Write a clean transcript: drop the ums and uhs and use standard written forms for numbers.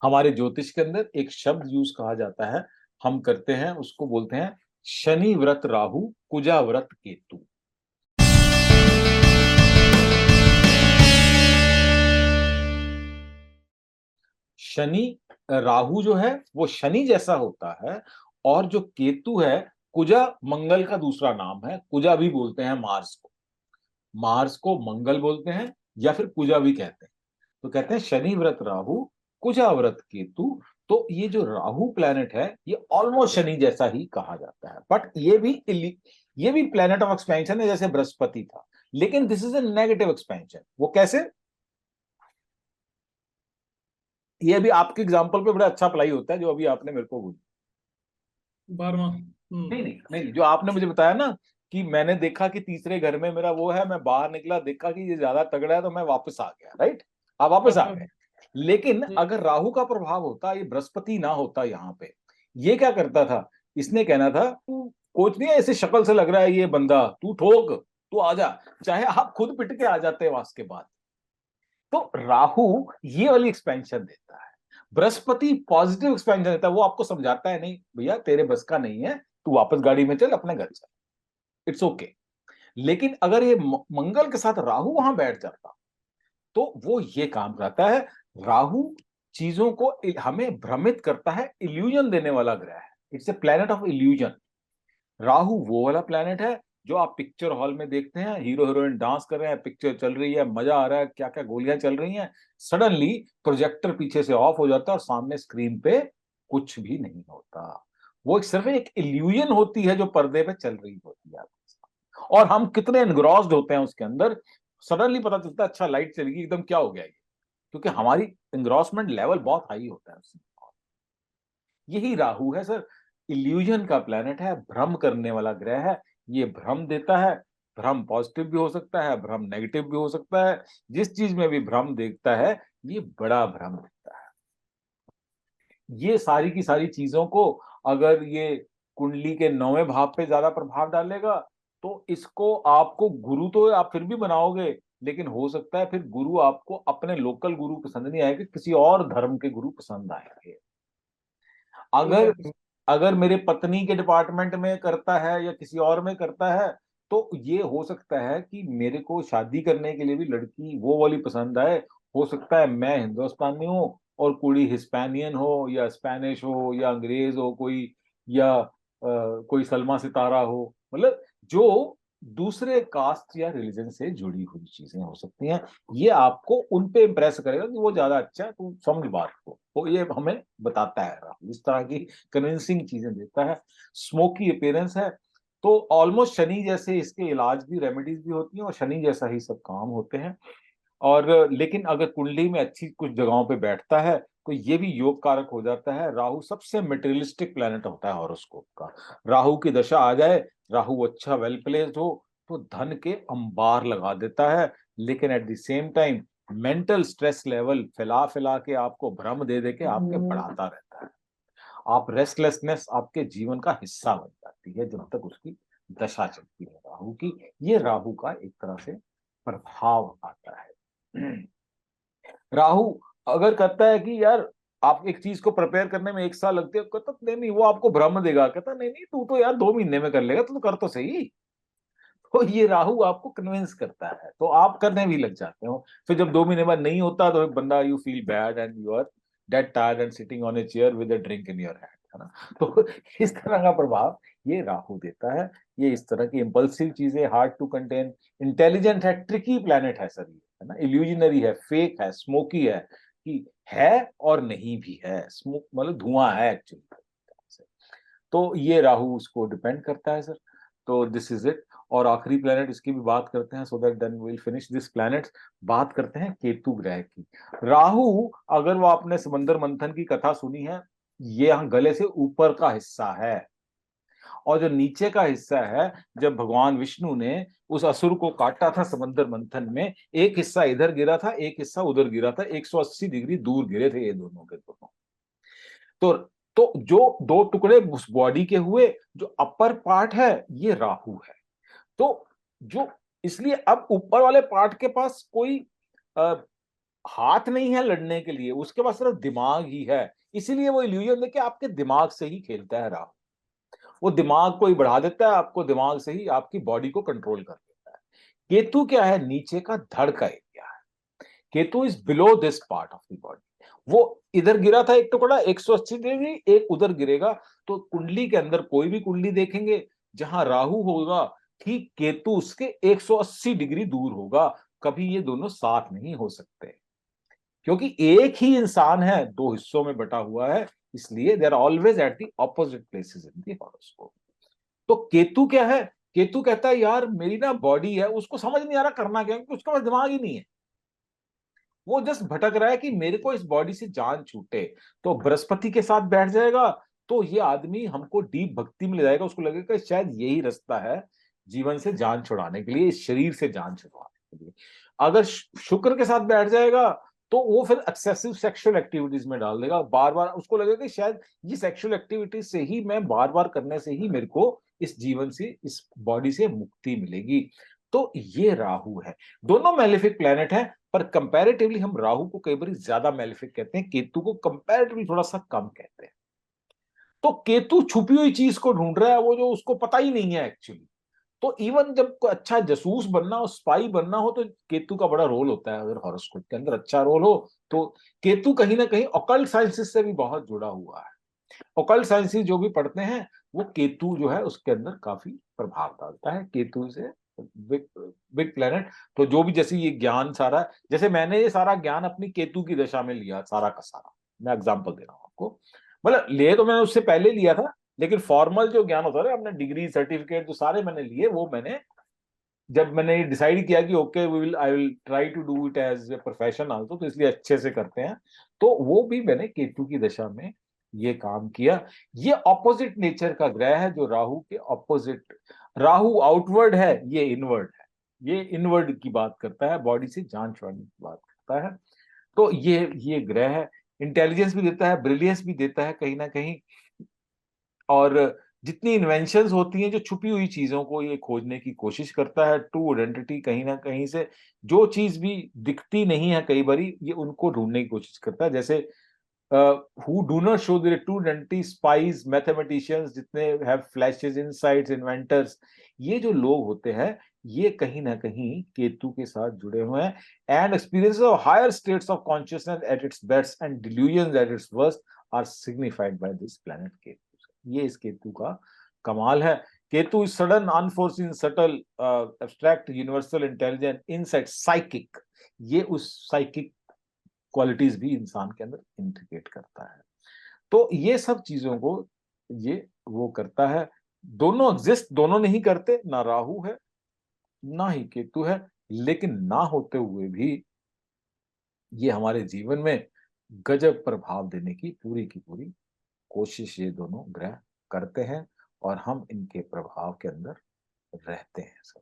हमारे ज्योतिष के अंदर एक शब्द यूज कहा जाता है, हम करते हैं उसको बोलते हैं शनि व्रत राहु कुजा व्रत केतु। शनि राहु जो है वो शनि जैसा होता है, और जो केतु है कुजा मंगल का दूसरा नाम है। कुजा भी बोलते हैं मार्स को, मार्स को मंगल बोलते हैं या फिर कुजा भी कहते हैं। तो कहते हैं शनि व्रत राहु कुजा व्रत केतु। तो ये जो राहु प्लैनेट है ये ऑलमोस्ट शनि जैसा ही कहा जाता है, बट ये भी प्लैनेट ऑफ एक्सपेंशन है जैसे बृहस्पति था, लेकिन this is a negative expansion. वो कैसे, ये अभी आपके एग्जाम्पल पे बड़ा अच्छा अप्लाई होता है जो अभी आपने मेरे को बोली। 12वां। नहीं नहीं नहीं, जो आपने मुझे बताया ना कि मैंने देखा कि तीसरे घर में मेरा वो है, मैं बाहर निकला देखा कि ये ज्यादा तगड़ा है तो मैं वापस आ गया, राइट? आप वापस आ गए। लेकिन अगर राहु का प्रभाव होता, ये बृहस्पति ना होता यहाँ पे, ये क्या करता था, इसने कहना था तू कोच नहीं है, ऐसे शक्ल से लग रहा है ये बंदा, तू ठोक, तू आजा, चाहे आप खुद पिट के आ जाते वहां के बाद। तो राहु ये वाली एक्सपेंशन देता है, बृहस्पति पॉजिटिव एक्सपेंशन देता है। वो आपको समझाता है नहीं भैया तेरे बस का नहीं है, तू वापस गाड़ी में चल, अपने घर चल, इट्स ओके। लेकिन अगर ये मंगल के साथ राहु वहां बैठ जाता तो वो ये काम करता है। राहु चीजों को हमें भ्रमित करता है, इल्यूजन देने वाला ग्रह है। It's a planet of illusion. Rahu वो वाला प्लैनेट है जो आप पिक्चर हॉल में देखते हैं, हीरो हीरोइन डांस कर रहे हैं, पिक्चर चल रही है, मजा आ रहा है, क्या क्या गोलियां चल रही हैं, सडनली प्रोजेक्टर पीछे से ऑफ हो जाता है और सामने स्क्रीन पे कुछ भी नहीं होता। वो सिर्फ एक इल्यूजन होती है जो पर्दे पे चल रही होती है, और हम कितने एनग्रॉस्ड होते हैं उसके अंदर। सडनली पता चलता है अच्छा लाइट चलेगी, एकदम क्या हो गया ये, क्योंकि हमारी एंग्रॉसमेंट लेवल बहुत हाई होता है उसमें। यही राहु है सर, इल्यूजन का प्लेनेट है, भ्रम करने वाला ग्रह है। ये भ्रम देता है, भ्रम पॉजिटिव भी हो सकता है, भ्रम नेगेटिव भी हो सकता है। जिस चीज में भी भ्रम देखता है ये बड़ा भ्रम देता है। ये सारी की सारी चीजों को अगर ये कुंडली के 9वें भाव पे ज्यादा प्रभाव डालेगा तो इसको आपको गुरु तो आप फिर भी बनाओगे, लेकिन हो सकता है फिर गुरु आपको अपने लोकल गुरु पसंद नहीं आएंगे, किसी और धर्म के गुरु पसंद आएंगे। अगर अगर मेरे पत्नी के डिपार्टमेंट में करता है या किसी और में करता है तो ये हो सकता है कि मेरे को शादी करने के लिए भी लड़की वो वाली पसंद आए। हो सकता है मैं हिंदुस्तानी हूँ और कुड़ी हिस्पैनियन हो या स्पेनिश हो या अंग्रेज हो कोई, या कोई सलमा सितारा हो, मतलब जो दूसरे कास्ट या रिलीजन से जुड़ी हुई चीजें हो सकती हैं। ये आपको उन पे इम्प्रेस करेगा कि वो ज्यादा अच्छा है, तू समझ बात को, तो ये हमें बताता है राहु, इस तरह की कन्विंसिंग चीजें देता है। स्मोकी अपीयरेंस है, तो ऑलमोस्ट शनि जैसे इसके इलाज भी, रेमेडीज भी होती हैं और शनि जैसा ही सब काम होते हैं। और लेकिन अगर कुंडली में अच्छी कुछ जगहों पे बैठता है तो ये भी योग कारक हो जाता है। राहु सबसे मटेरियलिस्टिक प्लेनेट होता है हॉरोस्कोप का। राहु की दशा आ जाए, राहु अच्छा वेल प्लेस्ड हो तो धन के अंबार लगा देता है, लेकिन at the same time mental stress level फैला फैला के आपको भ्रम दे दे के आपके बढ़ाता रहता है। आप रेस्टलेसनेस आपके जीवन का हिस्सा बन जाती है जब तक उसकी दशा चलती है राहु की। ये राहु का एक तरह से प्रभाव आता है। राहु अगर कहता है कि यार आप एक चीज को प्रिपेयर करने में 1 साल लगते हो, कहता नहीं नहीं वो आपको भ्रम देगा, कहता नहीं नहीं तू तो यार 2 महीने में कर लेगा, तू तो कर तो सही। तो ये राहु आपको कन्विंस करता है तो आप करने भी लग जाते हो। फिर जब 2 महीने बाद नहीं होता तो बंदा you feel bad and you are dead tired and sitting on a chair with a drink in your hand, है ना? तो इस तरह का प्रभाव ये राहु देता है। ये इस तरह की इंपल्सिव चीजें, हार्ड टू कंटेन, इंटेलिजेंट है, ट्रिकी प्लेनेट है सर ये, है ना? इल्यूजनरी है, फेक है, स्मोकी है, कि है और नहीं भी है, स्मोक मतलब धुआं है एक्चुअली। तो ये राहु उसको डिपेंड करता है सर। तो दिस इज इट। और आखिरी प्लेनेट इसकी भी बात करते हैं, so that then will finish this planet. बात करते हैं केतु ग्रह की। राहु, अगर वो आपने समंदर मंथन की कथा सुनी है, ये यहाँ गले से ऊपर का हिस्सा है, और जो नीचे का हिस्सा है, जब भगवान विष्णु ने उस असुर को काटा था समंदर मंथन में, एक हिस्सा इधर गिरा था, एक हिस्सा उधर गिरा था, 180 डिग्री दूर गिरे थे ये दोनों के दोनों। तो तो जो दो टुकड़े उस बॉडी के हुए, जो अपर पार्ट है ये राहु है। तो जो इसलिए अब ऊपर वाले पार्ट के पास कोई हाथ नहीं है लड़ने के लिए, उसके पास सिर्फ दिमाग ही है। इसीलिए वो इल्यूजन देके आपके दिमाग से ही खेलता है राहु। वो दिमाग को ही बढ़ा देता है, आपको दिमाग से ही आपकी बॉडी को कंट्रोल कर देता है। केतु क्या है? नीचे का धड़ का एरिया है। Ketu is below this part of the body. वो इधर गिरा था एक टुकड़ा 180 डिग्री, एक उधर गिरेगा। तो कुंडली के अंदर कोई भी कुंडली देखेंगे, जहां राहु होगा ठीक केतु उसके 180 डिग्री दूर होगा। कभी ये दोनों साथ नहीं हो सकते, क्योंकि एक ही इंसान है, दो हिस्सों में बटा हुआ है, इसलिए they are always at the opposite places in the horoscope. तो केतु क्या है? केतु कहता है यार मेरी ना बॉडी है, उसको समझ नहीं आ रहा करना क्या, क्योंकि उसके पास दिमाग ही नहीं है। वो जस्ट भटक रहा है कि मेरे को इस बॉडी से जान छूटे। तो बृहस्पति के साथ बैठ जाएगा, तो ये आदमी हमको डीप भक्ति में ले जाएगा। उसको लगेगा कि शायद यही रास्ता है जीवन से जान छुड़ाने के लिए, इस शरीर से जान छुड़वाने के लिए। अगर शुक्र के साथ बैठ जाएगा, तो वो फिर एक्सेसिव सेक्सुअल एक्टिविटीज में डाल देगा। बार बार उसको लगेगा कि शायद ये सेक्सुअल एक्टिविटीज से ही, मैं बार बार करने से ही मेरे को इस जीवन से, इस बॉडी से मुक्ति मिलेगी। तो ये राहु है। दोनों मेलेफिक प्लेनेट है, पर कंपैरेटिवली हम राहु को कई बार ज्यादा मेलेफिक कहते हैं, केतु को कंपैरेटिवली थोड़ा सा कम कहते हैं। तो केतु छुपी हुई चीज को ढूंढ रहा है, वो जो उसको पता ही नहीं है एक्चुअली। तो इवन जब कोई अच्छा जासूस बनना हो, स्पाई बनना हो, तो केतु का बड़ा रोल होता है। अगर हॉरोस्कोप के अंदर अच्छा रोल हो, तो केतु कहीं ना कहीं ऑकल्ट साइंसेस से भी बहुत जुड़ा हुआ है। ऑकल्ट साइंसेस जो भी पढ़ते हैं, वो केतु जो है उसके अंदर काफी प्रभाव डालता है। केतु से बिग बिग प्लेनेट। तो जो भी, जैसे ये ज्ञान सारा, जैसे मैंने ये सारा ज्ञान अपनी केतु की दशा में लिया, सारा का सारा। मैं एग्जांपल दे रहा हूँ आपको। मतलब ले तो मैंने उससे पहले लिया था, लेकिन फॉर्मल जो ज्ञान होता है, अपने डिग्री सर्टिफिकेट जो सारे मैंने लिए, वो मैंने जब मैंने डिसाइड किया कि okay we will I will try to do it as a profession also, तो इसलिए अच्छे से करते हैं। तो वो भी मैंने केतु की दशा में ये काम किया। ये ऑपोजिट नेचर का ग्रह है, जो राहु के ऑपोजिट। राहु आउटवर्ड है, ये इनवर्ड है। ये इनवर्ड की बात करता है, बॉडी से जान छुड़ाने की बात करता है। तो ये ग्रह है। इंटेलिजेंस भी देता है, ब्रिलियंस भी देता है कहीं ना कहीं। और जितनी इन्वेंशंस होती हैं, जो छुपी हुई चीजों को ये खोजने की कोशिश करता है। ट्रू आइडेंटिटी कहीं ना कहीं से, जो चीज भी दिखती नहीं है कई बारी, ये उनको ढूंढने की कोशिश करता है। जैसे who do not show their true identity, spies, mathematicians, जितने हैव फ्लैशेस, इनसाइट्स, इन्वेंटर्स, ये जो लोग होते हैं, ये कहीं ना कहीं केतु के साथ जुड़े हुए हैं। And experiences of higher states of consciousness at its best and delusions at its worst are signified by this planet Ketu. ये इस केतु का कमाल है। Ketu is sudden, unforeseen, subtle, abstract, universal, intelligent, insight, psychic. ये उस साइकिक क्वालिटीज भी इंसान के अंदर इंटीग्रेट करता है। तो ये सब चीजों को ये वो करता है। दोनों एग्जिस्ट, दोनों नहीं करते, ना राहु है ना ही केतु है। लेकिन ना होते हुए भी ये हमारे जीवन में गजब प्रभाव देने की पूरी कोशिश ये दोनों ग्रह करते हैं, और हम इनके प्रभाव के अंदर रहते हैं सब।